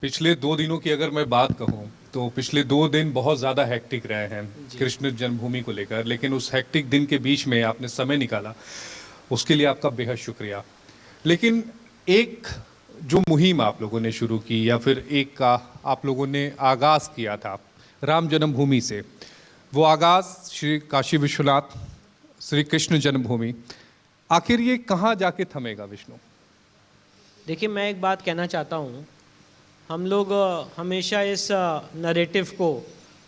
पिछले 2 दिनों की अगर मैं बात कहूं तो पिछले 2 दिन बहुत ज़्यादा हेक्टिक रहे हैं कृष्ण जन्मभूमि को लेकर। लेकिन उस हेक्टिक दिन के बीच में आपने समय निकाला, उसके लिए आपका बेहद शुक्रिया। लेकिन एक जो मुहिम आप लोगों ने शुरू की या फिर एक का आप लोगों ने आगाज किया था राम जन्मभूमि से, वो आगाज श्री काशी विश्वनाथ श्री कृष्ण जन्मभूमि, आखिर ये कहाँ जाके थमेगा विष्णु? देखिए, मैं एक बात कहना चाहता हूँ। हम लोग हमेशा इस नरेटिव को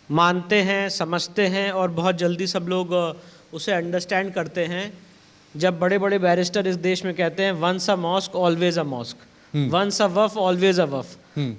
मानते हैं, समझते हैं और बहुत जल्दी सब लोग उसे अंडरस्टैंड करते हैं। जब बड़े बड़े बैरिस्टर इस देश में कहते हैं once a mosque always a mosque, once a waqf always a waqf,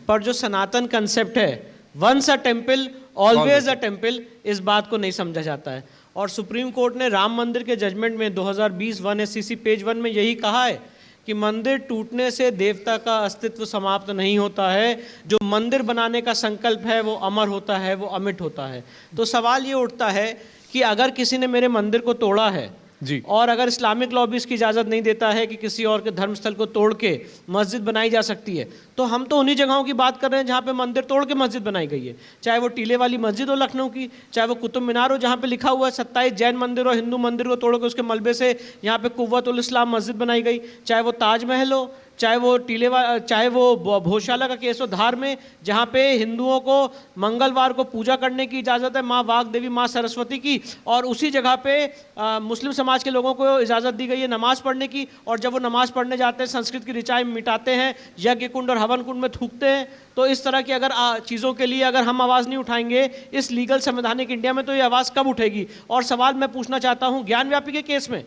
पर जो सनातन कंसेप्ट है once a temple always a temple, इस बात को नहीं समझा जाता है। और सुप्रीम कोर्ट ने राम मंदिर के जजमेंट में 2020 1 SCC पेज 1 में यही कहा है कि मंदिर टूटने से देवता का अस्तित्व समाप्त नहीं होता है। जो मंदिर बनाने का संकल्प है वो अमर होता है, वो अमिट होता है। तो सवाल ये उठता है कि अगर किसी ने मेरे मंदिर को तोड़ा है जी। और अगर इस्लामिक लॉ भी इसकी इजाज़त नहीं देता है कि किसी और के धर्मस्थल को तोड़ के मस्जिद बनाई जा सकती है, तो हम तो उन्हीं जगहों की बात कर रहे हैं जहाँ पे मंदिर तोड़ के मस्जिद बनाई गई है। चाहे वो टीले वाली मस्जिद हो लखनऊ की, चाहे वो कुतुब मीनार हो जहाँ पे लिखा हुआ है 27 जैन मंदिर और हिंदू मंदिर को तोड़ के उसके मलबे से यहाँ पे कुव्वतुल इस्लाम मस्जिद बनाई गई, चाहे वो ताजमहल हो, चाहे वो चाहे वो भोजशाला का केस हो धार में, जहाँ पे हिंदुओं को मंगलवार को पूजा करने की इजाज़त है माँ वाग देवी माँ सरस्वती की, और उसी जगह पे मुस्लिम समाज के लोगों को इजाज़त दी गई है नमाज़ पढ़ने की। और जब वो नमाज़ पढ़ने जाते हैं संस्कृत की ऋचाएँ मिटाते हैं, यज्ञ कुंड और हवन कुंड में थूकते हैं। तो इस तरह की अगर चीज़ों के लिए अगर हम आवाज़ नहीं उठाएंगे इस लीगल संवैधानिक इंडिया में, तो ये आवाज़ कब उठेगी? और सवाल मैं पूछना चाहता हूँ, ज्ञानव्यापी के केस में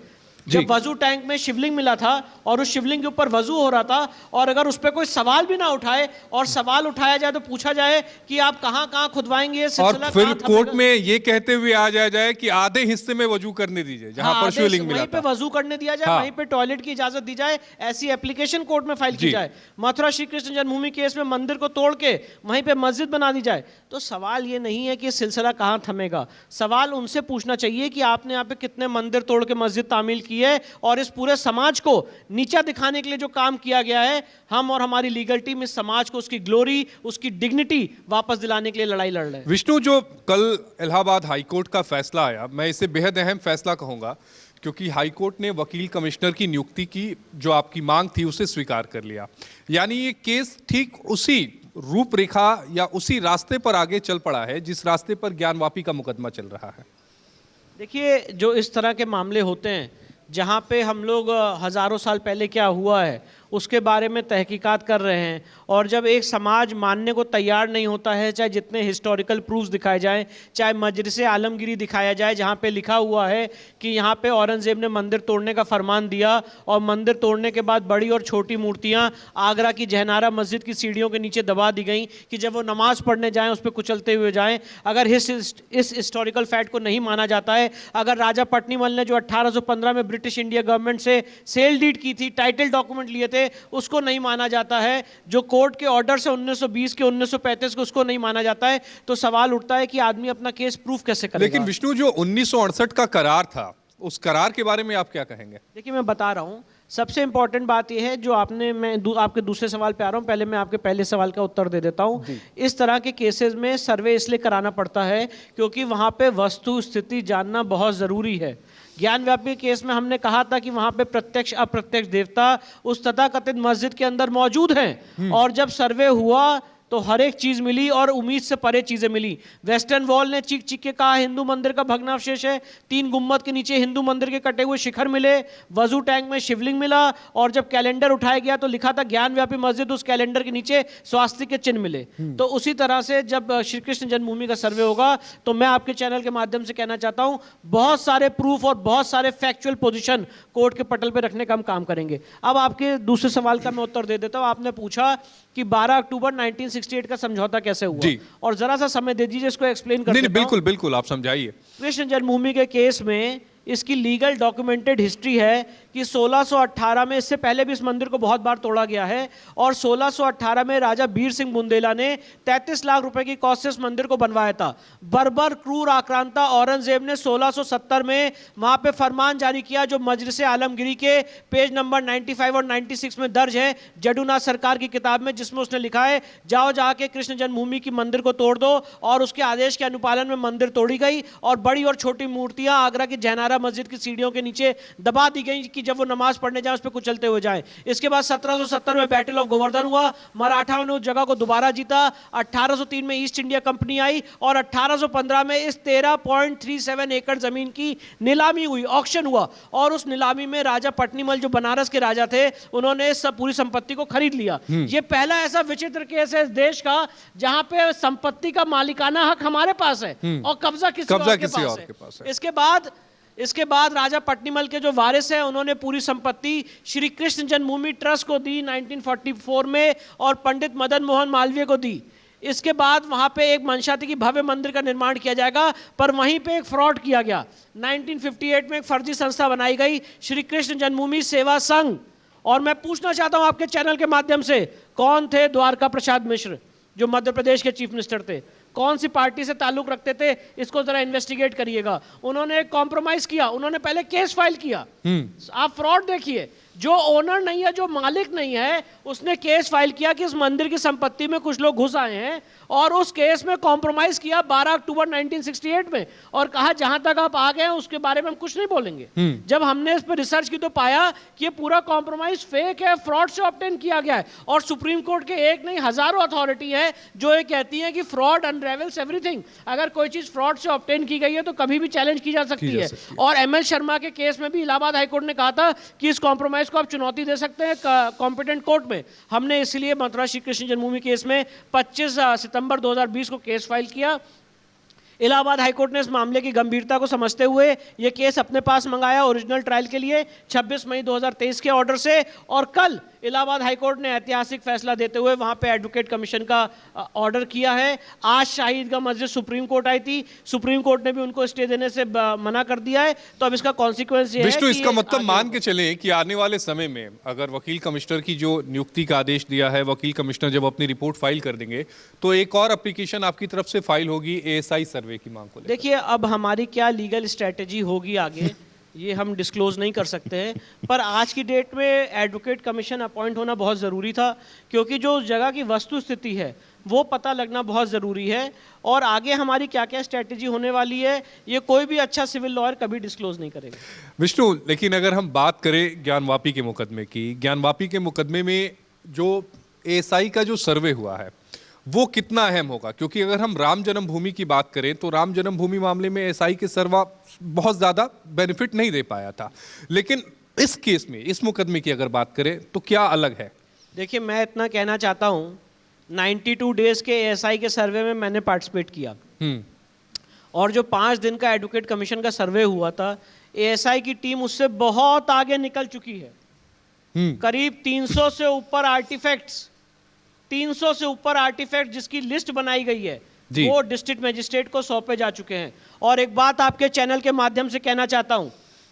जब वजू टैंक में शिवलिंग मिला था और उस शिवलिंग के ऊपर वजू हो रहा था, और अगर उस पर कोई सवाल भी ना उठाए और सवाल उठाया जाए तो पूछा जाए कि आप कहाँ कहाँ खुदवाएंगे, और फिर कोर्ट में ये कहते हुए आ जाए कि आधे हिस्से में वजू करने दीजिए जहां पर शिवलिंग मिला था, वहीं पे वजू करने दिया जाए, वहीं पे टॉयलेट की इजाजत दी जाए, ऐसी एप्लीकेशन कोर्ट में फाइल की जाए। मथुरा श्री कृष्ण जन्मभूमि केस में मंदिर को तोड़ के वहीं पे मस्जिद बना दी जाए। तो सवाल ये नहीं है कि सिलसिला कहाँ थमेगा, सवाल उनसे पूछना चाहिए कि आपने यहाँ पे कितने मंदिर तोड़ के मस्जिद तामील की है, और इस पूरे समाज को नीचा दिखाने के लिए जो काम किया गया है, हम और हमारी लीगल टीम इस समाज को उसकी ग्लोरी, उसकी डिग्निटी वापस दिलाने के लिए लड़ाई लड़ रहे हैं। विष्णु, जो कल इलाहाबाद हाईकोर्ट का फैसला आया, मैं इसे बेहद अहम फैसला कहूंगा, क्योंकि हाईकोर्ट ने वकील कमिश्नर की नियुक्ति की जो आपकी मांग थी उसे स्वीकार कर लिया। यानी ये केस ठीक उसी रूपरेखा या उसी रास्ते पर आगे चल पड़ा है जिस रास्ते पर ज्ञानवापी का मुकदमा चल रहा है। देखिए, जो इस तरह के मामले होते हैं जहाँ पे हम लोग हज़ारों साल पहले क्या हुआ है उसके बारे में तहकीकात कर रहे हैं, और जब एक समाज मानने को तैयार नहीं होता है, चाहे जितने हिस्टोरिकल प्रूफ्स दिखाए जाएं, चाहे मजलिस आलमगीरी दिखाया जाए जहाँ पे लिखा हुआ है कि यहाँ पे औरंगज़ेब ने मंदिर तोड़ने का फरमान दिया और मंदिर तोड़ने के बाद बड़ी और छोटी मूर्तियाँ आगरा की जहनारा मस्जिद की सीढ़ियों के नीचे दबा दी गई कि जब वो नमाज़ पढ़ने जाएँ उस पर कुचलते हुए जाएँ। अगर इस हिस्टोरिकल फैक्ट को नहीं माना जाता है, अगर राजा पट्नीमल ने जो 1815 में ब्रिटिश इंडिया गवर्नमेंट से सेल डीड की थी, टाइटल डॉक्यूमेंट लिए थे, उसको नहीं माना जाता है, जो कोर्ट के ऑर्डर से 1920 के 1935 को उसको नहीं माना जाता है, तो सवाल उठता है कि आदमी अपना केस प्रूफ कैसे करेगा। लेकिन विष्णु, जो 1968 का करार था, उस करार के बारे में आप क्या कहेंगे? देखिए, मैं बता रहा हूं, सबसे इंपॉर्टेंट बात यह है जो आपने, मैं आपके दूसरे सवाल पे आ रहा हूं, पहले मैं आपके पहले सवाल का उत्तर दे देता हूं। इस तरह के केसेस में सर्वे इसलिए कराना पड़ता है क्योंकि वहां पे वस्तु स्थिति जानना बहुत ज़रूरी है। ज्ञानव्यापी केस में हमने कहा था कि वहां पे प्रत्यक्ष अप्रत्यक्ष देवता उस तथाकथित मस्जिद के अंदर मौजूद हैं, और जब सर्वे हुआ तो हर एक चीज मिली और उम्मीद से परे चीजें मिली। वेस्टर्न वॉल ने चीख चीख के कहा हिंदू मंदिर का भग्नावशेष है, 3 गुम्बद के नीचे हिंदू मंदिर के कटे हुए शिखर मिले, वजू टैंक में शिवलिंग मिला, और जब कैलेंडर उठाया गया तो लिखा था ज्ञानव्यापी मस्जिद, उस कैलेंडर के नीचे स्वास्तिक के चिन्ह मिले। तो उसी तरह से जब श्री कृष्ण जन्मभूमि का सर्वे होगा तो मैं आपके चैनल के माध्यम से कहना चाहता हूं, बहुत सारे प्रूफ और बहुत सारे फैक्चुअल पोजिशन कोर्ट के पटल पर रखने का हम काम करेंगे। अब आपके दूसरे सवाल का मैं उत्तर दे देता हूं। आपने पूछा कि 12 अक्टूबर 1968 का समझौता कैसे हुआ, और जरा सा समय दे दीजिए इसको एक्सप्लेन कर देता हूं। बिल्कुल बिल्कुल, आप समझाइए। कृष्ण जन्मभूमि के केस में इसकी लीगल डॉक्यूमेंटेड हिस्ट्री है कि 1618 में, इससे पहले भी इस मंदिर को बहुत बार तोड़ा गया है, और 1618 में राजा बीर सिंह बुंदेला ने 33 लाख रुपए की कॉस्ट से इस मंदिर को बनवाया था। बर्बर क्रूर आक्रांता औरंगजेब ने 1670 में वहां पे फरमान जारी किया, जो मजलिस आलमगिरी के पेज नंबर 95 और 96 में दर्ज है, जडूनाथ सरकार की किताब में, जिसमें उसने लिखा है, जाओ जाके कृष्ण जन्मभूमि की मंदिर को तोड़ दो। और उसके आदेश के अनुपालन में मंदिर तोड़ी गई और बड़ी और छोटी मूर्तियां आगरा की जैनारा मस्जिद की सीढ़ियों के नीचे दबा दी गई कि जब वो नमाज पढ़ने जाए उस पर कुचलते हुए जाएं। इसके बाद 1770 में बैटल ऑफ गोवर्धन हुआ, मराठाओं ने उस जगह को दोबारा जीता। 1803 में ईस्ट इंडिया कंपनी आई और 1815 में इस 13.37 एकड़ जमीन की नीलामी हुई, ऑक्शन हुआ, और उस नीलामी में राजा पटनीमल जो बनारस के राजा थे, उन्होंने सब पूरी संपत्ति को खरीद लिया। ये पहला ऐसा विचित्र केस है इस देश का जहां पे संपत्ति का मालिकाना हक हमारे पास है और कब्जा किसी और के पास है। इसके बाद राजा पटनीमल के जो वारिस हैं, उन्होंने पूरी संपत्ति श्री कृष्ण जन्मभूमि ट्रस्ट को दी 1944 में और पंडित मदन मोहन मालवीय को दी। इसके बाद वहां पे एक मंशा थी कि भव्य मंदिर का निर्माण किया जाएगा, पर वहीं पे एक फ्रॉड किया गया। 1958 में एक फर्जी संस्था बनाई गई, श्री कृष्ण जन्मभूमि सेवा संघ। और मैं पूछना चाहता हूं आपके चैनल के माध्यम से, कौन थे द्वारका प्रसाद मिश्र जो मध्य प्रदेश के चीफ मिनिस्टर थे? कौन सी पार्टी से ताल्लुक रखते थे? इसको जरा इन्वेस्टिगेट करिएगा। उन्होंने कॉम्प्रोमाइज किया, उन्होंने पहले केस फाइल किया। आप फ्रॉड देखिए, जो ओनर नहीं है, जो मालिक नहीं है, उसने केस फाइल किया कि इस मंदिर की संपत्ति में कुछ लोग घुस आए हैं, और उस केस में कॉम्प्रोमाइज किया 12 अक्टूबर 1968 में, और कहा जहां तक आप आ गए हैं उसके बारे में हम कुछ नहीं बोलेंगे। जब हमने इस पर रिसर्च की तो पाया कि ये पूरा कॉम्प्रोमाइज फेक है, फ्रॉड से ऑब्टेन किया गया है। और सुप्रीम कोर्ट के एक नहीं हजारों अथॉरिटी है जो ये कहती है कि फ्रॉड अनरेवल्स एवरीथिंग। अगर कोई चीज फ्रॉड से ऑब्टेन की गई है तो कभी भी चैलेंज की जा सकती है। और एमएल शर्मा के केस में भी इलाहाबाद हाईकोर्ट ने कहा था कि इस कॉम्प्रोमाइज को आप चुनौती दे सकते हैं कॉम्पिटेंट कोर्ट में। हमने इसलिए मथुरा श्री कृष्ण जन्मभूमि केस में 25 सितंबर 2020 को केस फाइल किया। इलाहाबाद हाईकोर्ट ने इस मामले की गंभीरता को समझते हुए यह केस अपने पास मंगाया ओरिजिनल ट्रायल के लिए 26 मई 2023 के ऑर्डर से, और कल इलाहाबाद हाईकोर्ट ने ऐतिहासिक फैसला देते हुए वहां पे एडवोकेट कमीशन का ऑर्डर किया है। आज शाहिद का मस्जिद सुप्रीम कोर्ट आई थी, सुप्रीम कोर्ट ने भी उनको स्टे देने से मना कर दिया है। तो अब इसका कॉन्सिक्वेंस ये है कि इसका मतलब मान के चले कि आने वाले समय में अगर वकील कमिश्नर की जो नियुक्ति का आदेश दिया है, वकील कमिश्नर जब अपनी रिपोर्ट फाइल कर देंगे तो एक और एप्लीकेशन आपकी तरफ से फाइल होगी एएसआई सर्वे की मांग को लेकर। देखिए, अब हमारी क्या लीगल स्ट्रेटेजी होगी आगे ये हम डिस्क्लोज नहीं कर सकते हैं, पर आज की डेट में एडवोकेट कमीशन अपॉइंट होना बहुत ज़रूरी था, क्योंकि जो जगह की वस्तु स्थिति है वो पता लगना बहुत ज़रूरी है। और आगे हमारी क्या क्या स्ट्रेटेजी होने वाली है ये कोई भी अच्छा सिविल लॉयर कभी डिस्क्लोज नहीं करेगा। विष्णु, लेकिन अगर हम बात करें ज्ञानवापी के मुकदमे की, ज्ञानवापी के मुकदमे में जो एएसआई का जो सर्वे हुआ है वो कितना अहम होगा? क्योंकि अगर हम राम जन्मभूमि की बात करें तो राम जन्मभूमि मामले में एएसआई के सर्वा बहुत ज्यादा बेनिफिट नहीं दे पाया था, लेकिन इस केस में, इस मुकदमे की अगर बात करें तो क्या अलग है? देखिए, मैं इतना कहना चाहता हूं, 92 डेज के एएसआई के सर्वे में मैंने पार्टिसिपेट किया, और जो 5 दिन का एडवोकेट कमीशन का सर्वे हुआ था, एएसआई की टीम उससे बहुत आगे निकल चुकी है। करीब 300 से ऊपर आर्टिफैक्ट्स, 300 से ऊपर आर्टिफैक्ट जिसकी लिस्ट बनाई गई है वो डिस्ट्रिक्ट मजिस्ट्रेट को सौंपे जा चुके हैं। और एक बात आपके चैनल के माध्यम से कहना चाहता हूं,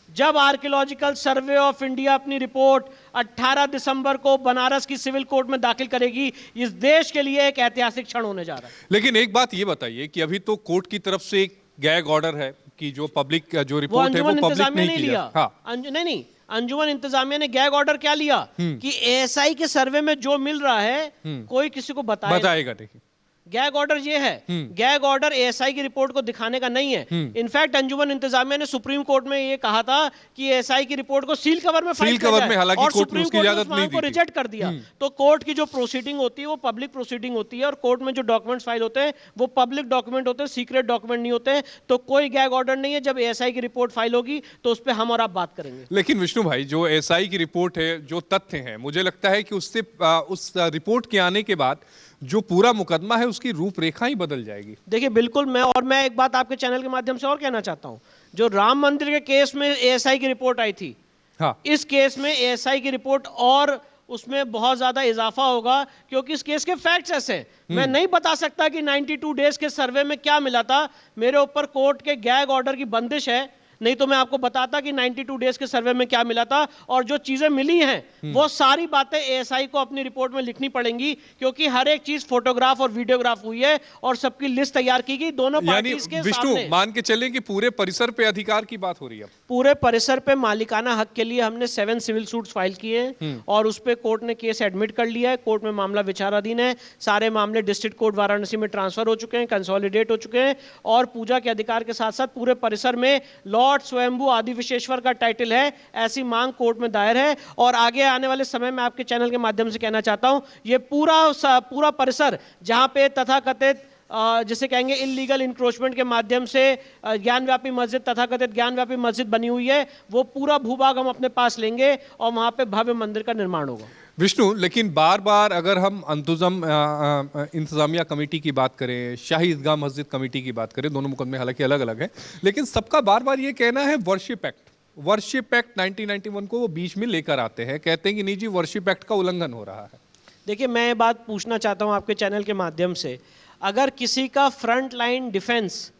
जब आर्कियोलॉजिकल सर्वे ऑफ इंडिया अपनी रिपोर्ट 18 दिसंबर को बनारस की सिविल कोर्ट में दाखिल करेगी, इस देश के लिए एक ऐतिहासिक क्षण होने जा रहा है। लेकिन एक बात ये बताइए कि अभी तो कोर्ट की तरफ से एक गैग ऑर्डर है कि जो पब्लिक जो रिपोर्ट है वो पब्लिक नहीं किया। नहीं, अंजुमन इंतजामिया ने गैग ऑर्डर क्या लिया कि एएसआई के सर्वे में जो मिल रहा है कोई किसी को बताएगा नहीं। गैग ऑर्डर ये है, गैग ऑर्डर एएसआई की रिपोर्ट को दिखाने का नहीं है। इनफैक्ट अंजुमन इंतजामिया ने सुप्रीम कोर्ट में ये कहा था कि एएसआई की रिपोर्ट को सील कवर में फाइल किया जाए, और सुप्रीम कोर्ट ने उस मांग को रिजेक्ट कर दिया। तो कोर्ट की जो प्रोसीडिंग होती है वो पब्लिक प्रोसीडिंग होती है, और कोर्ट में जो डॉक्यूमेंट्स फाइल होते हैं वो पब्लिक डॉक्यूमेंट होते हैं, सीक्रेट डॉक्यूमेंट नहीं होते हैं। तो कोई गैग ऑर्डर नहीं है, जब एएसआई की रिपोर्ट फाइल होगी तो उस पर हम और आप बात करेंगे। लेकिन विष्णु भाई, जो एएसआई की रिपोर्ट है, जो तथ्य हैं, मुझे लगता है कि उससे उस रिपोर्ट के आने के बाद जो पूरा मुकदमा है उसकी रूपरेखा ही बदल जाएगी। देखिए, बिल्कुल, मैं एक बात आपके चैनल के माध्यम से और कहना चाहता हूं, जो राम मंदिर के केस में एएसआई की रिपोर्ट आई थी, इस केस में एएसआई की रिपोर्ट और उसमें बहुत ज्यादा इजाफा होगा, क्योंकि इस केस के फैक्ट्स ऐसे हैं। मैं नहीं बता सकता कि 92 डेज के सर्वे में क्या मिला था। मेरे ऊपर कोर्ट के गैग ऑर्डर की बंदिश है, नहीं तो मैं आपको बताता कि 92 डेज के सर्वे में क्या मिला था, और जो चीजें मिली हैं वो सारी बातें एएसआई को अपनी रिपोर्ट में लिखनी पड़ेंगी, क्योंकि हर एक चीज फोटोग्राफ और वीडियोग्राफ हुई है और सबकी लिस्ट तैयार की गई दोनों यानी पार्टीज के विष्णु सामने। मान के चलें कि पूरे परिसर पे अधिकार की बात हो रही है। पूरे परिसर पे मालिकाना हक के लिए हमने 7 सिविल सूट्स फाइल किए हैं और उस पे कोर्ट ने केस एडमिट कर लिया है। कोर्ट में मामला विचाराधीन है। सारे मामले डिस्ट्रिक्ट कोर्ट वाराणसी में ट्रांसफर हो चुके हैं, कंसोलिडेट हो चुके हैं, और पूजा के अधिकार के साथ साथ पूरे परिसर में लॉर्ड स्वयंभू आदि विशेश्वर का टाइटल है, ऐसी मांग कोर्ट में दायर है। और आगे आने वाले समय में आपके चैनल के माध्यम से कहना चाहता हूं, ये पूरा परिसर जहां पे तथाकथित जिसे कहेंगे इलीगल इंक्रोचमेंट के माध्यम से ज्ञानव्यापी मस्जिद, तथाकथित ज्ञानव्यापी मस्जिद बनी हुई है, वो पूरा भूभाग हम अपने पास लेंगे और वहां पे भव्य मंदिर का निर्माण होगा। विष्णु, लेकिन बार बार अगर हम इंतजामिया कमेटी की बात करें, शाही ईदगाह मस्जिद कमेटी की बात करें, दोनों मुकदमे हालांकि अलग अलग हैं, लेकिन सबका बार बार ये कहना है वर्शिप एक्ट 1991 को वो बीच में लेकर आते हैं, कहते हैं कि नहीं जी वर्शिप एक्ट का उल्लंघन हो रहा है। देखिए, मैं ये बात पूछना चाहता हूं आपके चैनल के माध्यम से, अगर किसी का फ्रंट लाइन डिफेंस,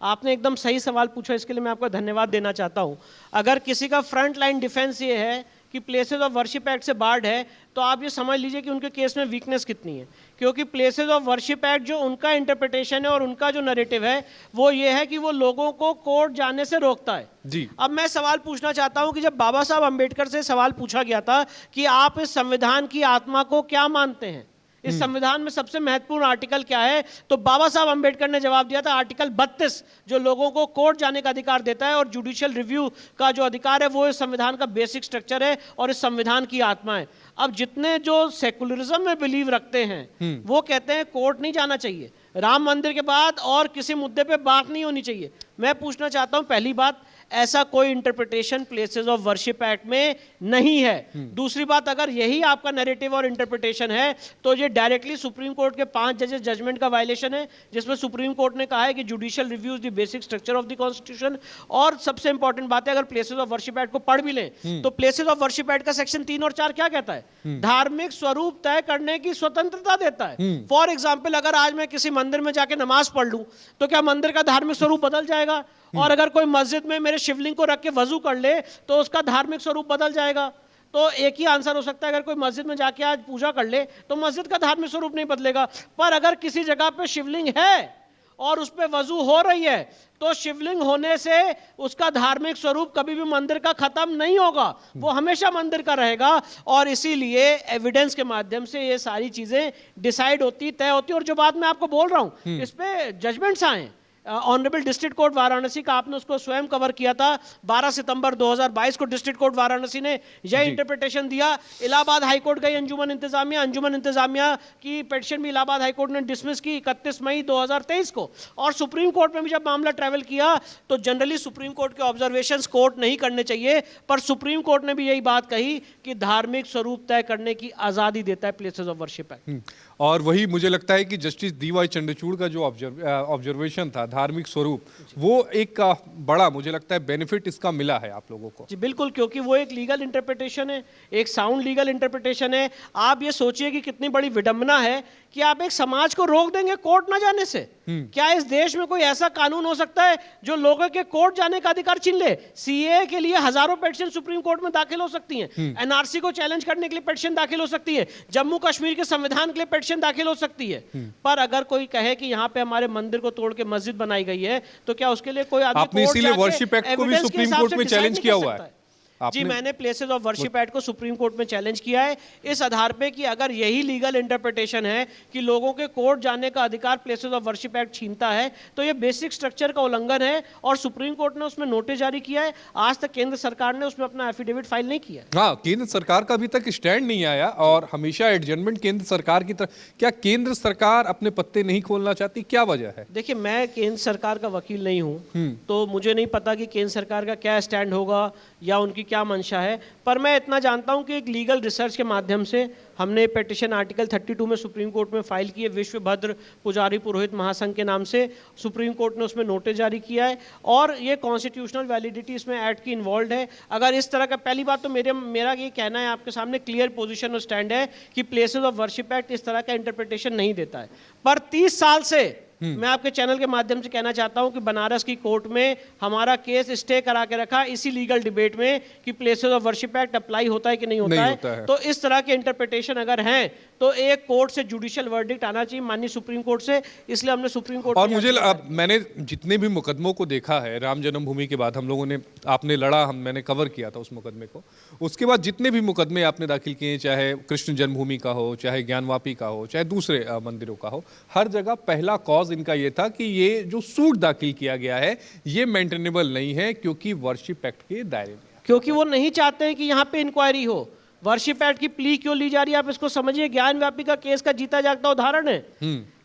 आपने एकदम सही सवाल पूछा, इसके लिए मैं आपको धन्यवाद देना चाहता हूं। अगर किसी का फ्रंट लाइन डिफेंस ये है कि प्लेसेस ऑफ वर्शिप एक्ट से बार्ड है, तो आप ये समझ लीजिए कि उनके केस में वीकनेस कितनी है, क्योंकि प्लेसेस ऑफ वर्शिप एक्ट जो उनका इंटरप्रिटेशन है और उनका जो नैरेटिव है वो ये है कि वो लोगों को कोर्ट जाने से रोकता है जी। अब मैं सवाल पूछना चाहता हूं कि जब बाबा साहब अंबेडकर से सवाल पूछा गया था कि आप इस संविधान की आत्मा को क्या मानते हैं, इस संविधान में सबसे महत्वपूर्ण आर्टिकल क्या है, तो बाबा साहब अंबेडकर ने जवाब दिया था आर्टिकल 32, जो लोगों को कोर्ट जाने का अधिकार देता है, और जुडिशियल रिव्यू का जो अधिकार है वो इस संविधान का बेसिक स्ट्रक्चर है और इस संविधान की आत्मा है। अब जितने जो सेकुलरिज्म में बिलीव रखते हैं वो कहते हैं कोर्ट नहीं जाना चाहिए, राम मंदिर के बाद और किसी मुद्दे पे बात नहीं होनी चाहिए। मैं पूछना चाहता हूं, पहली बात, ऐसा कोई interpretation places of worship act में नहीं है। दूसरी बात, अगर यही आपका नैरेटिव और इंटरप्रिटेशन है तो ये डायरेक्टली सुप्रीम कोर्ट के 5 जजेस जजमेंट का वायलेशन है, जिसमें सुप्रीम कोर्ट ने कहा है कि judicial review is the basic structure of the constitution. और सबसे इंपॉर्टेंट बात है, अगर प्लेसेस ऑफ वर्शिप एक्ट को पढ़ भी लें तो प्लेसेस ऑफ वर्शिप एक्ट का सेक्शन 3 और 4 क्या कहता है, धार्मिक स्वरूप तय करने की स्वतंत्रता देता है। फॉर एग्जाम्पल, अगर आज मैं किसी मंदिर में जाके नमाज पढ़ लूं तो क्या मंदिर का धार्मिक स्वरूप बदल जाएगा? और अगर कोई मस्जिद में मेरे शिवलिंग को रख के वजू कर ले तो उसका धार्मिक स्वरूप बदल जाएगा? तो एक ही आंसर हो सकता है, अगर कोई मस्जिद में जाके आज पूजा कर ले तो मस्जिद का धार्मिक स्वरूप नहीं बदलेगा। पर अगर किसी जगह पे शिवलिंग है और उस पे वजू हो रही है तो शिवलिंग होने से उसका धार्मिक स्वरूप कभी भी मंदिर का खत्म नहीं होगा, वो हमेशा मंदिर का रहेगा। और इसीलिए एविडेंस के माध्यम से ये सारी चीजें डिसाइड होती, तय होती। और जो बात मैं आपको बोल रहा हूं, इस पे जजमेंट्स आए, ऑनरेबल डिस्ट्रिक्ट कोर्ट वाराणसी का, आपने उसको स्वयं कवर किया था, 12 सितंबर 2022 को डिस्ट्रिक्ट कोर्ट वाराणसी ने यह इंटरप्रिटेशन दिया। इलाहाबाद हाईकोर्ट गई अंजुमन इंतजामिया की पिटीशन भी इलाहाबाद हाईकोर्ट ने डिसमिस की 31 मई 2023 को। और सुप्रीम कोर्ट में भी जब मामला ट्रैवल किया तो जनरली सुप्रीम कोर्ट के ऑब्जर्वेशंस कोर्ट नहीं करने चाहिए, पर सुप्रीम कोर्ट ने भी यही बात कही कि धार्मिक स्वरूप तय करने की आजादी देता है प्लेसेस ऑफ वर्शिप एक्ट। और वही मुझे लगता है कि जस्टिस DY चंद्रचूड़ का जो ऑब्जर्वेशन था धार्मिक स्वरूप, वो एक बड़ा मुझे लगता है बेनिफिट इसका मिला है आप लोगों को। जी बिल्कुल, क्योंकि वो एक लीगल इंटरप्रिटेशन है, एक साउंड लीगल इंटरप्रिटेशन है। आप ये सोचिए कि कितनी बड़ी विडंबना है कि आप एक समाज को रोक देंगे कोर्ट ना जाने से। क्या इस देश में कोई ऐसा कानून हो सकता है जो लोगों के कोर्ट जाने का अधिकार छीन ले? CAA के लिए हजारों पिटीशन सुप्रीम कोर्ट में दाखिल हो सकती हैं, NRC को चैलेंज करने के लिए पिटीशन दाखिल हो सकती है, जम्मू कश्मीर के संविधान के लिए पिटीशन दाखिल हो सकती है। पर अगर कोई कहे कि यहाँ पे हमारे मंदिर को तोड़ के मस्जिद बनाई गई है तो क्या उसके लिए कोई आदमी आपने इसीलिए वर्शिप एक्ट को भी सुप्रीम कोर्ट में चैलेंज किया हुआ है? जी, मैंने प्लेसेस ऑफ वर्शिप एक्ट को सुप्रीम कोर्ट में चैलेंज किया है, इस आधार पे कि अगर यही लीगल इंटरप्रिटेशन है कि लोगों के कोर्ट जाने का अधिकार प्लेसेस ऑफ वर्शिप एक्ट छीनता है, तो ये बेसिक स्ट्रक्चर का उल्लंघन है और सुप्रीम कोर्ट ने उसमें नोटिस जारी किया है। आज तक केंद्र सरकार ने उसमें अपना एफिडेविट फाइल नहीं किया। हाँ, केंद्र सरकार का अभी तक स्टैंड नहीं आया और हमेशा एडजमेंट केंद्र सरकार की तरफ। क्या केंद्र सरकार अपने पत्ते नहीं खोलना चाहती, क्या वजह है? देखिए, मैं केंद्र सरकार का वकील नहीं हूं, तो मुझे नहीं पता कि केंद्र सरकार का क्या स्टैंड होगा या उनकी क्या मंशा है। पर मैं इतना जानता हूं कि एक लीगल रिसर्च के माध्यम से हमने पिटीशन आर्टिकल 32 में सुप्रीम कोर्ट में फाइल की है, विश्व भद्र पुजारी पुरोहित महासंघ के नाम से। सुप्रीम कोर्ट ने उसमें नोटिस जारी किया है और ये कॉन्स्टिट्यूशनल वैलिडिटी इसमें एक्ट की इन्वॉल्व है। अगर इस तरह का, पहली बात तो मेरा ये कहना है, आपके सामने क्लियर पोजीशन और स्टैंड है कि प्लेसेस ऑफ वर्शिप एक्ट इस तरह का इंटरप्रिटेशन नहीं देता है। पर 30 साल से मैं आपके चैनल के माध्यम से कहना चाहता हूं कि बनारस की कोर्ट में हमारा केस स्टे करा के रखा इसी लीगल डिबेट में कि places of worship act apply होता है कि नहीं होता है। तो इस तरह के इंटरप्रिटेशन अगर हैं तो एक कोर्ट से जुडिशियल वर्डिक्ट आना चाहिए माननीय सुप्रीम कोर्ट से, इसलिए हमने सुप्रीम कोर्ट और मुझे मैंने जितने भी मुकदमों को देखा है राम जन्मभूमि के बाद, हम लोगों ने, आपने लड़ा, मैंने कवर किया था उस मुकदमे को, उसके बाद जितने भी मुकदमे आपने दाखिल किए, चाहे कृष्ण जन्मभूमि का हो, चाहे ज्ञानवापी का हो, चाहे दूसरे मंदिरों का हो, हर जगह पहला कॉज इनका ये था कि ये जो सूट दाखिल किया गया है ये मेंटेनेबल नहीं है क्योंकि वर्शिप एक्ट के दायरे में, क्योंकि वो नहीं चाहते हैं कि यहाँ पे इंक्वायरी हो। वर्शिप एक्ट की प्ली क्यों ली जा रही है आप इसको समझिए, ज्ञानव्यापी का केस का जीता जागता उदाहरण है।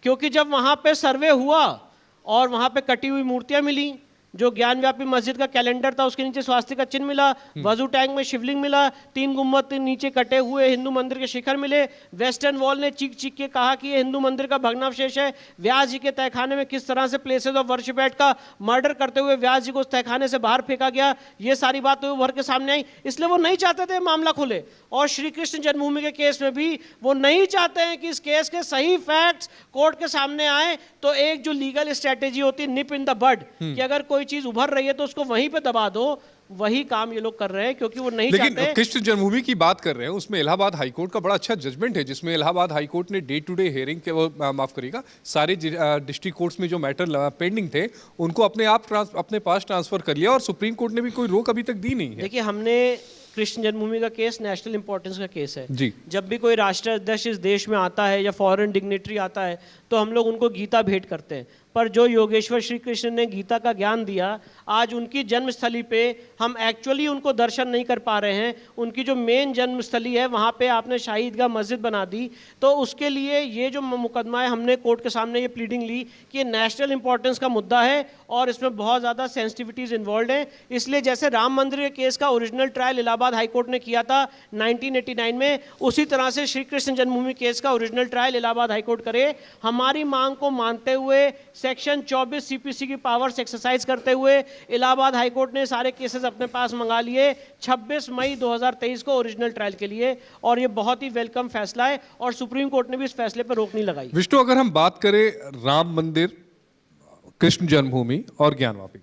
क्योंकि जब वहां पे सर्वे हुआ और वहां पे कटी हुई मूर्तियां मिली, जो ज्ञानव्यापी मस्जिद का कैलेंडर था उसके नीचे स्वास्तिक का चिन्ह मिला, वजू टैंक में शिवलिंग मिला, 3 गुम्बद नीचे कटे हुए हिंदू मंदिर के शिखर मिले, वेस्टर्न वॉल ने चीख चीख के कहा कि ये हिंदू मंदिर का भग्नावशेष है, व्यास जी के तहखाने में किस तरह से प्लेसेस ऑफ वर्शिप एक्ट का मर्डर करते हुए व्यास जी को उस तहखाने से बाहर फेंका गया, ये सारी बातें उभर के सामने आई, इसलिए वो नहीं चाहते थे मामला खुले। और श्री कृष्ण जन्मभूमि के केस में भी वो नहीं चाहते हैं कि इस केस के सही फैक्ट्स कोर्ट के सामने आए। तो एक जो लीगल स्ट्रेटेजी होती है निप इन द बड, कि अगर कोई चीज उभर रही है तो उसको वहीं पे दबा दो, वही काम ये लोग कर रहे हैं क्योंकि वो नहीं चाहते। लेकिन कृष्ण जन्मभूमि की बात कर रहे हैं, उसमें इलाहाबाद हाईकोर्ट का बड़ा अच्छा जजमेंट है, जिसमें इलाहाबाद हाईकोर्ट ने डे टू डे हियरिंग के, वो माफ करिएगा, सारे डिस्ट्रिक्ट कोर्ट्स में जो मैटर पेंडिंग थे उनको अपने पास ट्रांसफर कर लिया और सुप्रीम कोर्ट ने भी कोई रोक अभी तक दी नहीं है। देखिए, हमने कृष्ण जन्मभूमि का केस नेशनल इंपॉर्टेंस का केस है जी। जब भी कोई राष्ट्राध्यक्ष इस देश में आता है या फॉरेन डिग्नेटरी आता है तो हम लोग उनको गीता भेंट करते हैं, पर जो योगेश्वर श्री कृष्ण ने गीता का ज्ञान दिया, आज उनकी जन्मस्थली पे हम एक्चुअली उनको दर्शन नहीं कर पा रहे हैं। उनकी जो मेन जन्मस्थली है वहाँ पे आपने शाही ईदगाह मस्जिद बना दी, तो उसके लिए ये जो मुकदमा है हमने कोर्ट के सामने ये प्लीडिंग ली कि ये नेशनल इंपॉर्टेंस का मुद्दा है और इसमें बहुत ज़्यादा सेंसिटिविटीज़ इन्वॉल्व हैं। इसलिए जैसे राम मंदिर के केस का ओरिजिनल ट्रायल इलाहाबाद हाईकोर्ट ने किया था 1989 में, उसी तरह से श्री कृष्ण जन्मभूमि केस का ओरिजिनल ट्रायल इलाहाबाद हाईकोर्ट करे। हमारी मांग को मानते हुए सेक्शन 24 सीपीसी की पावर्स एक्सरसाइज करते हुए इलाहाबाद हाईकोर्ट ने सारे केसेस अपने पास मंगा लिए 26 मई 2023 को ओरिजिनल ट्रायल के लिए, और ये बहुत ही वेलकम फैसला है और सुप्रीम कोर्ट ने भी इस फैसले पर रोक नहीं लगाई। विष्णु, अगर हम बात करें राम मंदिर, कृष्ण जन्मभूमि और ज्ञानवापी,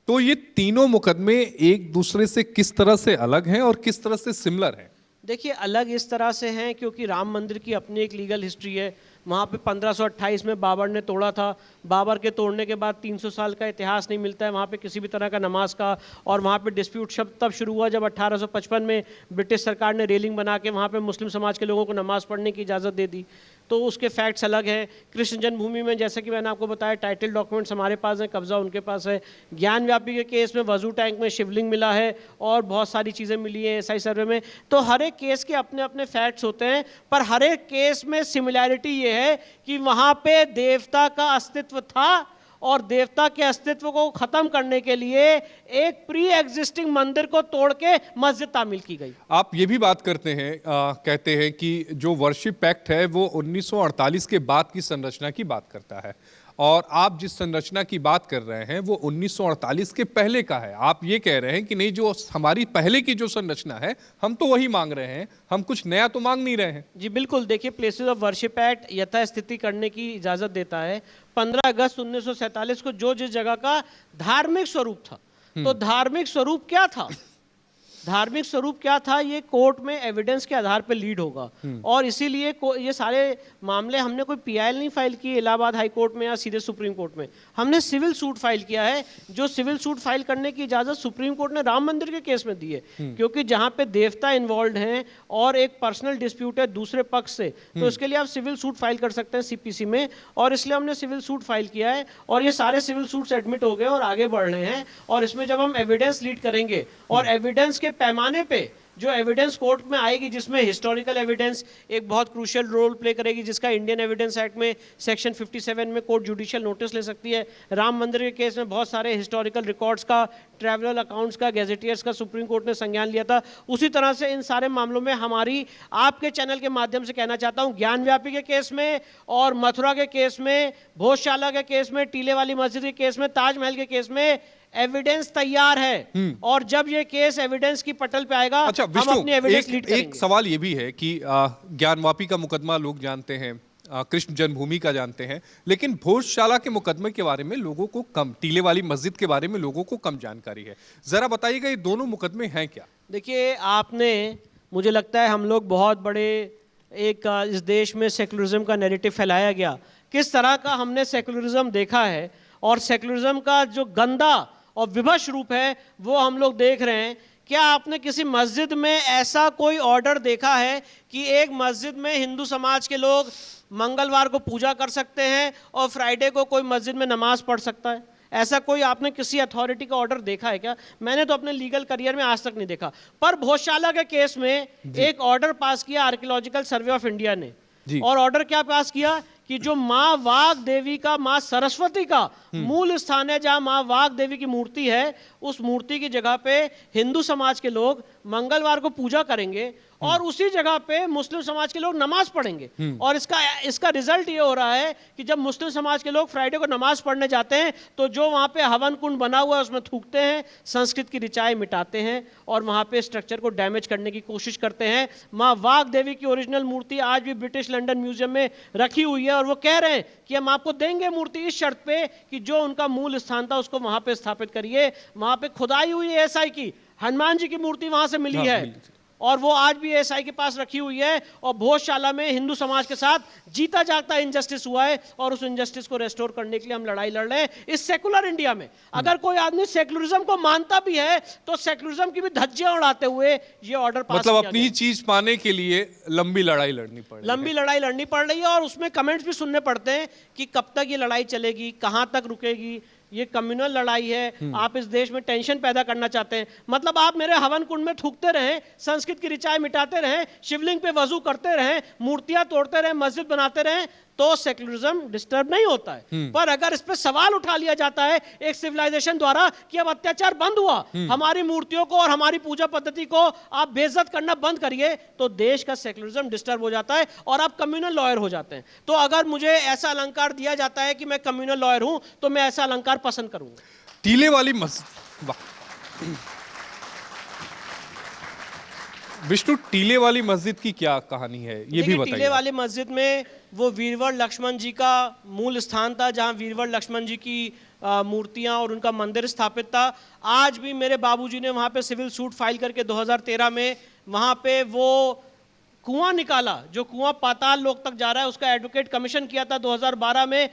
तो ये तीनों मुकदमे एक दूसरे से किस तरह से अलग हैं और किस तरह से सिमिलर हैं? देखिए, अलग इस तरह से हैं क्योंकि राम मंदिर की अपनी एक लीगल हिस्ट्री है। वहाँ पे 1528 में बाबर ने तोड़ा था, बाबर के तोड़ने के बाद 300 साल का इतिहास नहीं मिलता है वहाँ पे किसी भी तरह का नमाज का, और वहाँ पे डिस्प्यूट शब्द तब शुरू हुआ जब 1855 में ब्रिटिश सरकार ने रेलिंग बना के वहाँ पे मुस्लिम समाज के लोगों को नमाज पढ़ने की इजाज़त दे दी, तो उसके फैक्ट्स अलग हैं। कृष्ण जन्मभूमि में जैसे कि मैंने आपको बताया टाइटल डॉक्यूमेंट्स हमारे पास हैं, कब्जा उनके पास है। ज्ञानव्यापी के केस में वजू टैंक में शिवलिंग मिला है और बहुत सारी चीज़ें मिली हैं एसआई सर्वे में। तो हर एक केस के अपने अपने फैक्ट्स होते हैं, पर हर एक केस में सिमिलैरिटी ये है कि वहाँ पे देवता का अस्तित्व था और देवता के अस्तित्व को खत्म करने के लिए एक प्री एग्जिस्टिंग मंदिर को तोड़ के मस्जिद तामील की गई। आप ये भी बात करते हैं, कहते हैं कि जो वर्शिप एक्ट है वो 1948 के बाद की संरचना की बात करता है, और आप जिस संरचना की बात कर रहे हैं वो 1948 के पहले का है। आप ये कह रहे हैं कि नहीं, जो हमारी पहले की जो संरचना है हम तो वही मांग रहे हैं, हम कुछ नया तो मांग नहीं रहे हैं। जी बिल्कुल, देखिए, प्लेसेस ऑफ वर्शिप एक्ट यथास्थिति करने की इजाजत देता है। 15 अगस्त 1947 को जो जिस जगह का धार्मिक स्वरूप था, तो धार्मिक स्वरूप क्या था, धार्मिक स्वरूप क्या था, ये कोर्ट में एविडेंस के आधार पर लीड होगा। और इसीलिए ये सारे मामले हमने कोई पीआईएल नहीं फाइल किए इलाहाबाद हाई कोर्ट में या सीधे सुप्रीम कोर्ट में, हमने सिविल सूट फाइल किया है। जो सिविल सूट फाइल करने की इजाजत सुप्रीम कोर्ट ने राम मंदिर के केस में दी है, क्योंकि जहां पे देवता इन्वॉल्व हैं और एक पर्सनल डिस्प्यूट है दूसरे पक्ष से, तो इसके लिए आप सिविल सूट फाइल कर सकते हैं सीपीसी में, और इसलिए हमने सिविल सूट फाइल किया है। और ये सारे सिविल सूट्स एडमिट हो गए और आगे बढ़ रहे हैं। और इसमें जब हम एविडेंस लीड करेंगे और एविडेंस के पैमाने पे जो एविडेंस कोर्ट में आएगी, जिसमें हिस्टोरिकल एविडेंस एक बहुत क्रूशियल रोल प्ले करेगी, जिसका इंडियन एविडेंस एक्ट में सेक्शन 57 में कोर्ट जुडिशियल नोटिस ले सकती है। राम मंदिर के केस में बहुत सारे हिस्टोरिकल रिकॉर्ड्स का, ट्रैवलर अकाउंट्स का, गैजेटियर्स का सुप्रीम कोर्ट ने संज्ञान लिया था। उसी तरह से इन सारे मामलों में हमारी आपके चैनल के माध्यम से कहना चाहता हूं, ज्ञानव्यापी के केस में और मथुरा के केस में, भोजशाला के केस में, टीले वाली मस्जिद के केस में, ताजमहल के केस में एविडेंस तैयार है। और जब ये केस एविडेंस की पटल पे आएगा, अच्छा हम अपनी एविडेंस लीड करेंगे। एक सवाल ये भी है कि ज्ञानवापी का मुकदमा लोग जानते हैं, कृष्ण जन्मभूमि का जानते हैं, लेकिन भोजशाला के मुकदमे के बारे में लोगों को कम, टीले वाली मस्जिद के बारे में लोगों को कम जानकारी है। जरा बताइएगा ये दोनों मुकदमे हैं क्या? देखिए, आपने, मुझे लगता है हम लोग बहुत बड़े एक इस देश में सेकुलरिज्म का नैरेटिव फैलाया गया, किस तरह का हमने सेकुलरिज्म देखा है और सेकुलरिज्म का जो गंदा और विभत्स रूप है वो हम लोग देख रहे हैं। क्या आपने किसी मस्जिद में ऐसा कोई ऑर्डर देखा है कि एक मस्जिद में हिंदू समाज के लोग मंगलवार को पूजा कर सकते हैं और फ्राइडे को कोई मस्जिद में नमाज पढ़ सकता है? ऐसा कोई आपने किसी अथॉरिटी का ऑर्डर देखा है क्या? मैंने तो अपने लीगल करियर में आज तक नहीं देखा। पर भोजशाला के केस में एक ऑर्डर पास किया आर्कियोलॉजिकल सर्वे ऑफ इंडिया ने, और ऑर्डर क्या पास किया कि जो माँ वाग देवी का, माँ सरस्वती का मूल स्थान है, जहां माँ वाग देवी की मूर्ति है, उस मूर्ति की जगह पे हिंदू समाज के लोग मंगलवार को पूजा करेंगे और उसी जगह पे मुस्लिम समाज के लोग नमाज पढ़ेंगे। और इसका रिजल्ट ये हो रहा है कि जब मुस्लिम समाज के लोग फ्राइडे को नमाज पढ़ने जाते हैं तो जो वहां पे हवन कुंड बना हुआ है उसमें थूकते हैं, संस्कृत की ऋचाएं मिटाते हैं और वहां पे स्ट्रक्चर को डैमेज करने की कोशिश करते हैं। माँ वाग देवी की ओरिजिनल मूर्ति आज भी ब्रिटिश लंदन म्यूजियम में रखी हुई है और वो कह रहे हैं कि हम आपको देंगे मूर्ति इस शर्त पे कि जो उनका मूल स्थान था उसको वहां पे स्थापित करिए। वहां पे खुदाई हुई है एसआई की, हनुमान जी की मूर्ति वहां से मिली है और वो आज भी एसआई के पास रखी हुई है। और भोजशाला में हिंदू समाज के साथ जीता जागता इनजस्टिस हुआ है और उस इनजस्टिस को रेस्टोर करने के लिए हम लड़ाई लड़ रहे हैं इस सेकुलर इंडिया में। अगर कोई आदमी सेकुलरिज्म को मानता भी है तो सेकुलरिज्म की भी धज्जियां उड़ाते हुए ये ऑर्डर पास मतलब अपनी चीज पाने के लिए लंबी लड़ाई लड़नी पड़ रही है और उसमें कमेंट्स भी सुनने पड़ते हैं कि कब तक ये लड़ाई चलेगी, कहां तक रुकेगी, ये कम्युनल लड़ाई है, आप इस देश में टेंशन पैदा करना चाहते हैं। मतलब आप मेरे हवन कुंड में थूकते रहें, संस्कृत की ऋचाएं मिटाते रहें, शिवलिंग पे वजू करते रहें, मूर्तियां तोड़ते रहें, मस्जिद बनाते रहें, तो सेकुलरिज्म डिस्टर्ब नहीं होता है। पर अगर इस पे सवाल उठा लिया जाता है एक सिविलाइजेशन द्वारा कि अब अत्याचार बंद हुआ, हमारी मूर्तियों को और हमारी पूजा पद्धति को आप बेइज्जत करना बंद करिए, तो देश का सेकुलरिज्म डिस्टर्ब हो जाता है और आप कम्युनल लॉयर हो जाते हैं। तो अगर मुझे ऐसा अलंकार दिया जाता है कि मैं कम्युनल लॉयर हूं तो मैं ऐसा अलंकार पसंद करूंगा। टीले वाली मस्जिद, विष्णु, टीले वाली मस्जिद की क्या कहानी है ये भी बताइए। टीले वाली मस्जिद में वो वीरवर लक्ष्मण जी का मूल स्थान था, जहां वीरवर लक्ष्मण जी की मूर्तियां और उनका मंदिर स्थापित था। आज भी मेरे बाबूजी ने वहां पे सिविल सूट फाइल करके 2013 में वहां पे वो कुआं निकाला, जो कुआं पाताल लोक तक जा रहा है, उसका एडवोकेट कमीशन किया था 2012 में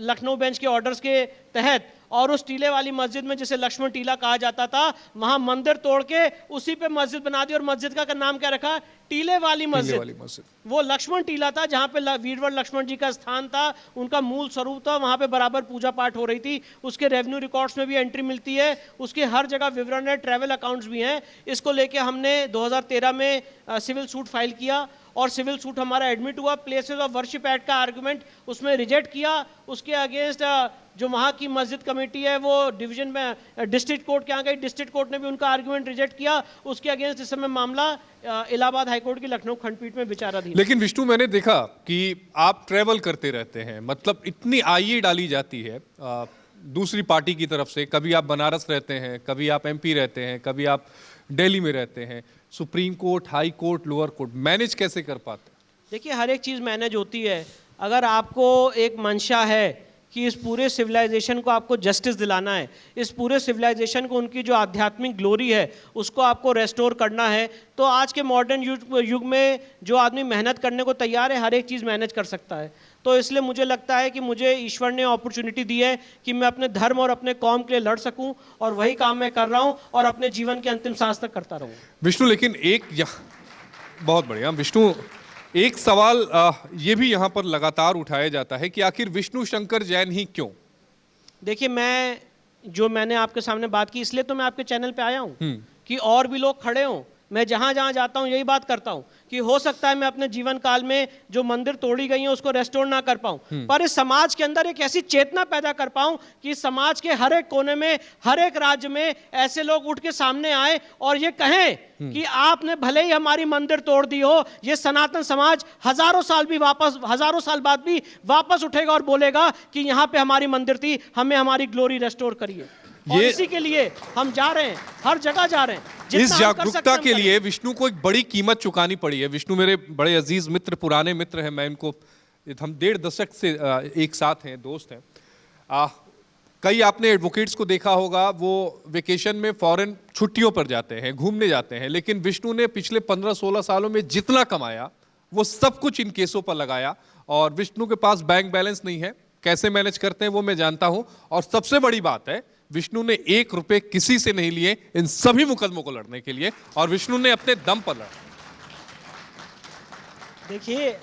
लखनऊ बेंच के ऑर्डर्स के तहत। और उस टीले वाली मस्जिद में, जिसे लक्ष्मण टीला कहा जाता था, वहां मंदिर तोड़ के उसी पे मस्जिद बना दी और मस्जिद का नाम क्या रखा? टीले वाली मस्जिद। वो लक्ष्मण टीला था जहां पे वीरवर लक्ष्मण जी का स्थान था, उनका मूल स्वरूप था, वहां पे बराबर पूजा पाठ हो रही थी। उसके रेवेन्यू रिकॉर्ड्स में भी एंट्री मिलती है, उसके हर जगह विवरण है, ट्रैवल अकाउंट्स भी हैं। इसको लेके हमने 2013 में सिविल सूट फाइल किया और सिविल सूट हमारा एडमिट हुआ। प्लेसेस ऑफ वर्शिप एक्ट का आर्गुमेंट उसमें रिजेक्ट किया। उसके अगेंस्ट जो वहाँ की मस्जिद कमेटी है वो डिवीजन में डिस्ट्रिक्ट कोर्ट के यहाँ गई, डिस्ट्रिक्ट कोर्ट ने भी उनका आर्गुमेंट रिजेक्ट किया। उसके अगेंस्ट इस समय मामला इलाहाबाद हाईकोर्ट की लखनऊ खंडपीठ में विचाराधीन। लेकिन विष्णु, मैंने देखा कि आप ट्रेवल करते रहते हैं, मतलब इतनी आईए डाली जाती है दूसरी पार्टी की तरफ से। कभी आप बनारस रहते हैं, कभी आप एमपी रहते हैं, कभी आप दिल्ली में रहते हैं। Supreme court, high court, lower court, manage कैसे कर पाते? देखिए, हर एक चीज़ मैनेज होती है। अगर आपको एक मंशा है कि इस पूरे सिविलाइजेशन को आपको जस्टिस दिलाना है, इस पूरे सिविलाइजेशन को उनकी जो आध्यात्मिक ग्लोरी है उसको आपको रेस्टोर करना है, तो आज के मॉडर्न युग में जो आदमी मेहनत करने को तैयार है हर एक चीज़ मैनेज कर सकता है। तो इसलिए मुझे लगता है कि मुझे ईश्वर ने अपॉर्चुनिटी दी है कि मैं अपने धर्म और अपने कौम के लिए लड़ सकूं, और वही काम मैं कर रहा हूं और अपने जीवन के अंतिम सांस तक करता रहूं। विष्णु, लेकिन बहुत बढ़िया विष्णु, एक सवाल ये भी यहाँ पर लगातार उठाया जाता है कि आखिर विष्णु शंकर जैन ही क्यों? देखिए, मैंने आपके सामने बात की, इसलिए तो मैं आपके चैनल पे आया हूँ कि और भी लोग खड़े हों। मैं जहां जहां जाता हूं यही बात करता हूं कि हो सकता है मैं अपने जीवन काल में जो मंदिर तोड़ी गई है उसको रेस्टोर ना कर पाऊं, पर इस समाज के अंदर एक ऐसी चेतना पैदा कर पाऊं कि समाज के हर एक कोने में, हर एक राज्य में ऐसे लोग उठ के सामने आए और ये कहें कि आपने भले ही हमारी मंदिर तोड़ दी हो, ये सनातन समाज हजारों साल बाद भी वापस उठेगा और बोलेगा कि यहाँ पे हमारी मंदिर थी, हमें हमारी ग्लोरी रेस्टोर करिए। और इसी के लिए हम जा रहे हैं, हर जगह जा रहे हैं। इस जागरूकता के लिए विष्णु को एक बड़ी कीमत चुकानी पड़ी है। विष्णु मेरे बड़े अजीज मित्र, पुराने मित्र हैं, मैं इनको हम 1.5 दशक से एक साथ हैं, दोस्त हैं। कई आपने एडवोकेट्स को देखा होगा, वो वेकेशन में फॉरेन छुट्टियों पर जाते हैं, घूमने जाते हैं, लेकिन विष्णु ने पिछले 15-16 सालों में जितना कमाया वो सब कुछ इन केसों पर लगाया। और विष्णु के पास बैंक बैलेंस नहीं है, कैसे मैनेज करते हैं वो मैं जानता हूं। और सबसे बड़ी बात है, विष्णु ने 1 रुपए किसी से नहीं लिए इन सभी मुकदमों को लड़ने के लिए, और विष्णु ने अपने दम पर लड़ा। देखिए,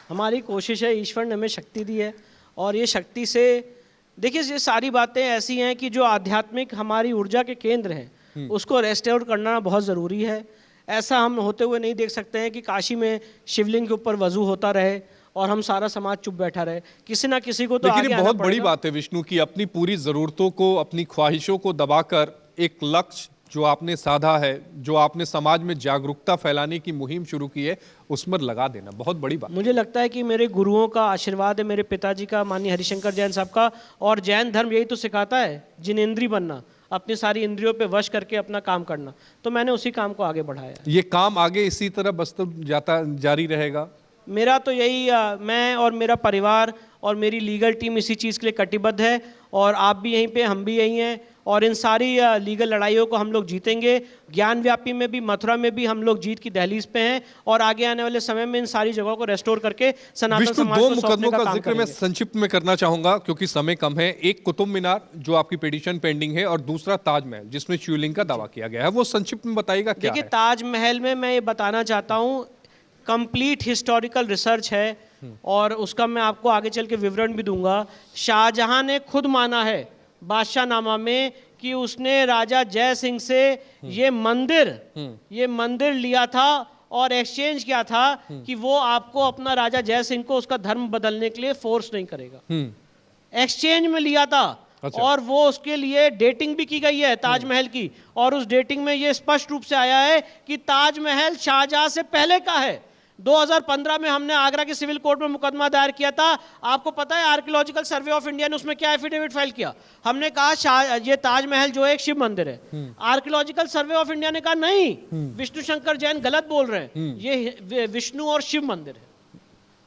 हमारी कोशिश है, ईश्वर ने हमें शक्ति दी है, और ये शक्ति से देखिए ये सारी बातें ऐसी हैं कि जो आध्यात्मिक हमारी ऊर्जा के केंद्र हैं उसको रेस्टोर करना बहुत ज़रूरी है। ऐसा हम होते हुए नहीं देख सकते हैं कि काशी में शिवलिंग के ऊपर वजू होता रहे और हम सारा समाज चुप बैठा रहे। किसी ना किसी को तो लेकिन आगे ये बहुत आना बड़ी पड़ेगा। बात है विष्णु की, अपनी पूरी जरूरतों को, अपनी ख्वाहिशों को दबाकर एक लक्ष्य जो आपने साधा है, जो आपने समाज में जागरूकता फैलाने की मुहिम शुरू की है, उसमें लगा देना बहुत बड़ी बात। मुझे लगता है कि मेरे गुरुओं का आशीर्वाद है, मेरे पिताजी का, माननीय हरिशंकर जैन साहब का, और जैन धर्म यही तो सिखाता है, जिनेंद्री बनना, अपनी सारी इंद्रियों पे वश करके अपना काम करना। तो मैंने उसी काम को आगे बढ़ाया। ये काम आगे इसी तरह बस जारी रहेगा? मेरा तो यही मैं और मेरा परिवार और मेरी लीगल टीम इसी चीज़ के लिए कटिबद्ध है, और आप भी यहीं पे, हम भी यहीं हैं, और इन सारी लीगल लड़ाइयों को हम लोग जीतेंगे। ज्ञान व्यापी में भी, मथुरा में भी हम लोग जीत की दहलीज पे हैं, और आगे आने वाले समय में इन सारी जगहों को रेस्टोर करके सनातन विष्णु, समाज 2 को सौंपने मुकदमों का का काम जिक्र मैं करेंगे। संक्षिप्त में करना चाहूंगा क्योंकि समय कम है। एक कुतुब मीनार जो आपकी पिटीशन पेंडिंग है, और दूसरा ताजमहल जिसमें शिवलिंग का दावा किया गया है, वो संक्षिप्त में बताइएगा क्या देखिए, है? ताजमहल में मैं ये बताना चाहता हूँ, कंप्लीट हिस्टोरिकल रिसर्च है, और उसका मैं आपको आगे चल के विवरण भी दूंगा। शाहजहां ने खुद माना है बादशाहनामा में कि उसने राजा जय सिंह से ये मंदिर लिया था और एक्सचेंज किया था कि वो आपको, अपना राजा जय सिंह को, उसका धर्म बदलने के लिए फोर्स नहीं करेगा। एक्सचेंज में लिया था। अच्छा। और वो उसके लिए डेटिंग भी की गई है ताजमहल की, और उस डेटिंग में ये स्पष्ट रूप से आया है कि ताजमहल शाहजहां से पहले का है। 2015 में हमने आगरा के सिविल कोर्ट में मुकदमा दायर किया था। आपको पता है आर्कियोलॉजिकल सर्वे ऑफ इंडिया ने उसमें क्या एफिडेविट फाइल किया? हमने कहा ये ताजमहल जो है एक शिव मंदिर है। आर्कियोलॉजिकल सर्वे ऑफ इंडिया ने कहा नहीं, विष्णु शंकर जैन गलत बोल रहे हैं, ये विष्णु और शिव मंदिर है।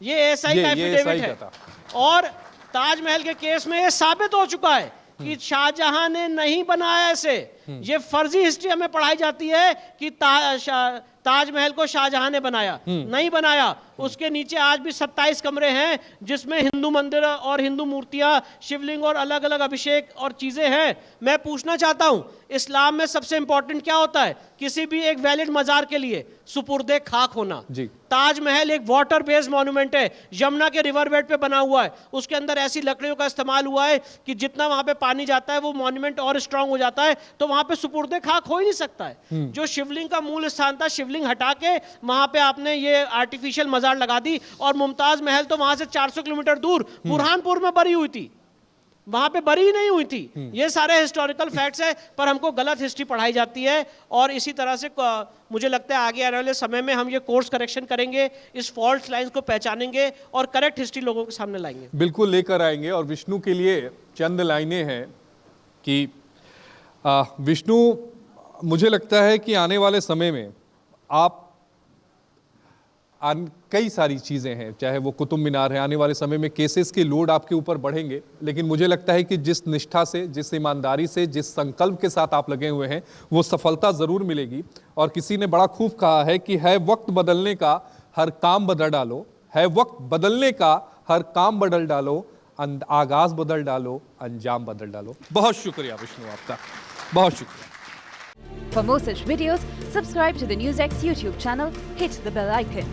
ये एसआई का एफिडेविट है। और ताजमहल के केस में ये साबित हो चुका है कि शाहजहां ने नहीं बनाया ऐसे। ये फर्जी हिस्ट्री हमें पढ़ाई जाती है कि ताजमहल को शाहजहां ने बनाया, नहीं बनाया। उसके नीचे आज भी 27 कमरे हैं जिसमें हिंदू मंदिर और हिंदू मूर्तियां, शिवलिंग और अलग अलग अभिषेक और चीजें हैं। मैं पूछना चाहता हूं, इस्लाम में सबसे इंपॉर्टेंट क्या होता है? किसी भी एक वैलिड मजार के लिए सुपुर्दे खाक होना। जी। ताजमहल एक वाटर बेस्ड मॉन्यूमेंट है, यमुना के रिवर बेड पे बना हुआ है। उसके अंदर ऐसी लकड़ियों का इस्तेमाल हुआ है कि जितना वहां पे पानी जाता है वो मॉन्यूमेंट और स्ट्रांग हो जाता है, तो वहां पे सुपुर्दे खाक हो ही नहीं सकता है। जो शिवलिंग का मूल स्थान था, शिवलिंग हटा के वहां पे आपने ये आर्टिफिशियल मजार लगा दी। और मुमताज महल तो वहां से 400 किलोमीटर दूर बुरहानपुर में बरी हुई थी, वहां पे बरी ही नहीं हुई थी। ये सारे हिस्टोरिकल फैक्ट्स है, पर हमको गलत हिस्ट्री पढ़ाई जाती है। और इसी तरह से मुझे लगता है आगे आने वाले समय में हम ये कोर्स करेक्शन करेंगे, इस फॉल्ट लाइंस को पहचानेंगे और करेक्ट हिस्ट्री लोगों के सामने लाएंगे। बिल्कुल लेकर आएंगे। और विष्णु के लिए चंद लाइनें हैं कि विष्णु, मुझे लगता है कि आने वाले समय में आप कई सारी चीज़ें हैं, चाहे वो कुतुब मीनार है, आने वाले समय में केसेस के लोड आपके ऊपर बढ़ेंगे, लेकिन मुझे लगता है कि जिस निष्ठा से, जिस ईमानदारी से, जिस संकल्प के साथ आप लगे हुए हैं, वो सफलता ज़रूर मिलेगी। और किसी ने बड़ा खूब कहा है कि है वक्त बदलने का, हर काम बदल डालो, है वक्त बदलने का, हर काम बदल डालो, आगाज बदल डालो, अंजाम बदल डालो। बहुत शुक्रिया विष्णु आपका, बहुत शुक्रिया। For more such videos, subscribe to the NewsX YouTube channel, hit the bell icon.